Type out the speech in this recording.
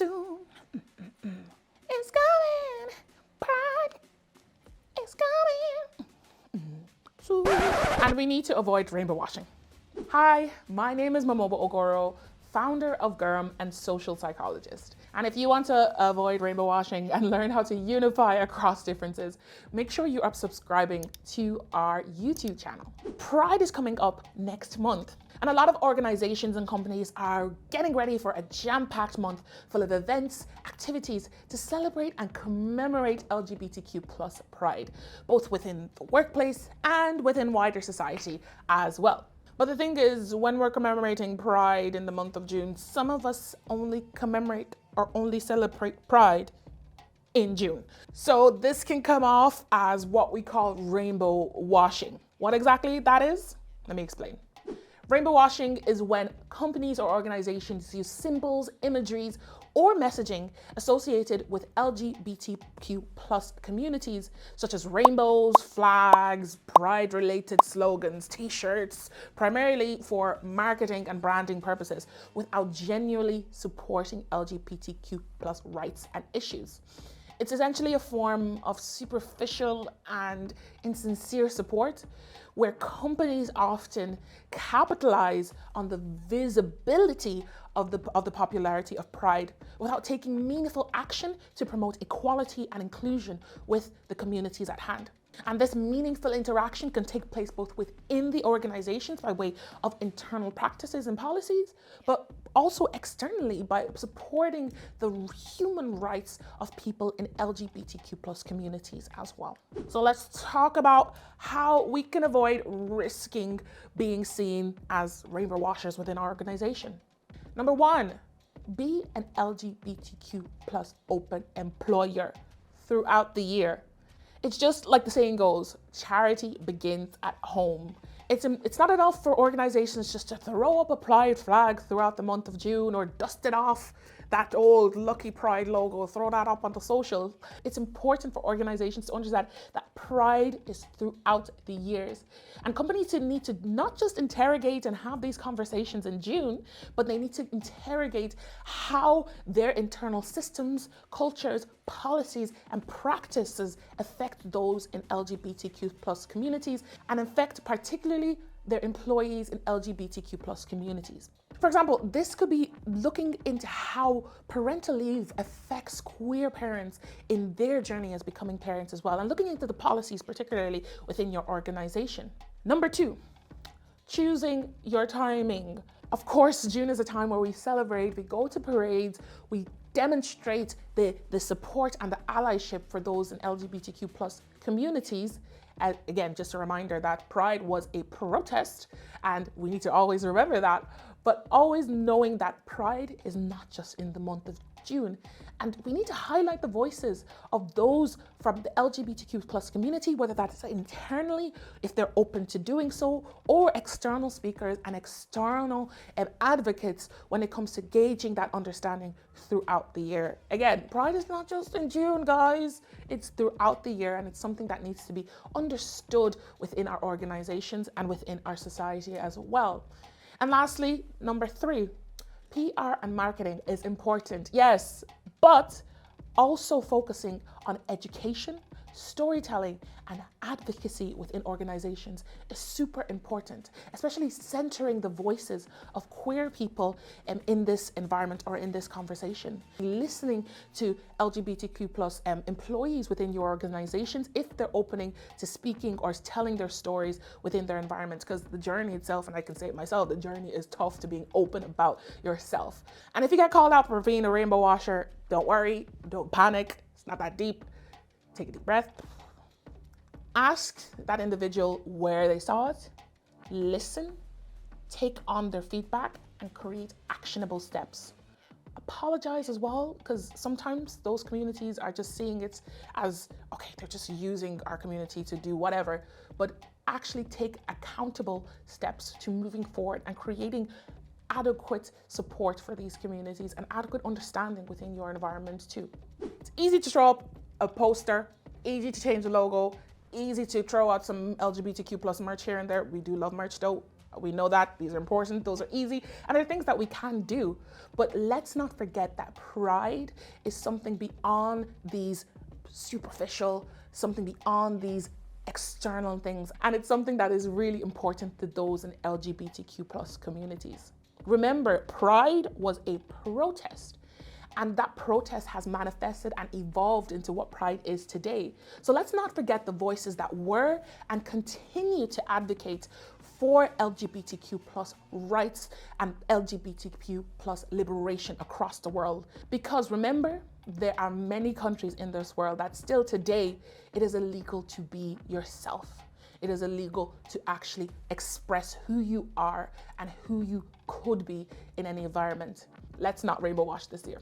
soon. It's coming. Pride is coming soon. And we need to avoid rainbow washing. Hi, my name is Mamobo Ogoro, founder of GORM and social psychologist. And if you want to avoid rainbow washing and learn how to unify across differences, make sure you are subscribing to our YouTube channel. Pride is coming up next month, and a lot of organizations and companies are getting ready for a jam-packed month full of events, activities to celebrate and commemorate LGBTQ plus pride, both within the workplace and within wider society as well. But the thing is, when we're commemorating Pride in the month of June, some of us only commemorate or only celebrate Pride in June. So this can come off as what we call rainbow washing. What exactly that is? Let me explain. Rainbow washing is when companies or organizations use symbols, imageries, or messaging associated with LGBTQ plus communities, such as rainbows, flags, pride-related slogans, t-shirts, primarily for marketing and branding purposes, without genuinely supporting LGBTQ plus rights and issues. It's essentially a form of superficial and insincere support where companies often capitalize on the visibility of the popularity of Pride without taking meaningful action to promote equality and inclusion with the communities at hand. And this meaningful interaction can take place both within the organizations by way of internal practices and policies, but also externally by supporting the human rights of people in LGBTQ plus communities as well. So let's talk about how we can avoid risking being seen as rainbow washers within our organization. Number one, be an LGBTQ plus open employer throughout the year. It's just like the saying goes, charity begins at home. It's not enough for organizations just to throw up a pride flag throughout the month of June or dust it off that old Lucky Pride logo, throw that up onto social. It's important for organizations to understand that pride is throughout the years. And companies need to not just interrogate and have these conversations in June, but they need to interrogate how their internal systems, cultures, policies, and practices affect those in LGBTQ plus communities and affect particularly their employees in LGBTQ plus communities. For example, this could be looking into how parental leave affects queer parents in their journey as becoming parents as well, and looking into the policies particularly within your organization. Number two, choosing your timing. Of course, June is a time where we celebrate, we go to parades, we demonstrate the support and the allyship for those in LGBTQ plus communities. And again, just a reminder that Pride was a protest, and we need to always remember that, but always knowing that Pride is not just in the month of June. And we need to highlight the voices of those from the LGBTQ plus community, whether that's internally, if they're open to doing so, or external speakers and external advocates when it comes to gauging that understanding throughout the year. Again, Pride is not just in June, guys. It's throughout the year, and it's something that needs to be understood within our organizations and within our society as well. And lastly, number three, PR and marketing is important, yes, but also focusing on education, storytelling, and advocacy within organizations is super important, especially centering the voices of queer people in this environment or in this conversation. Listening to LGBTQ plus employees within your organizations if they're opening to speaking or telling their stories within their environments, because the journey itself, and I can say it myself, the journey is tough to being open about yourself. And if you get called out for being a rainbow washer, don't worry, don't panic, it's not that deep. Take a deep breath. Ask that individual where they saw it, listen, take on their feedback, and create actionable steps. Apologize as well, because sometimes those communities are just seeing it as, okay, they're just using our community to do whatever, but actually take accountable steps to moving forward and creating adequate support for these communities and adequate understanding within your environment too. It's easy to throw up a poster, easy to change the logo, easy to throw out some LGBTQ plus merch here and there. We do love merch though. We know that these are important, those are easy, and they're things that we can do. But let's not forget that pride is something beyond these superficial, something beyond these external things. And it's something that is really important to those in LGBTQ plus communities. Remember, pride was a protest. And that protest has manifested and evolved into what pride is today. So let's not forget the voices that were and continue to advocate for LGBTQ plus rights and LGBTQ plus liberation across the world. Because remember, there are many countries in this world that still today, it is illegal to be yourself. It is illegal to actually express who you are and who you could be in any environment. Let's not rainbow wash this year.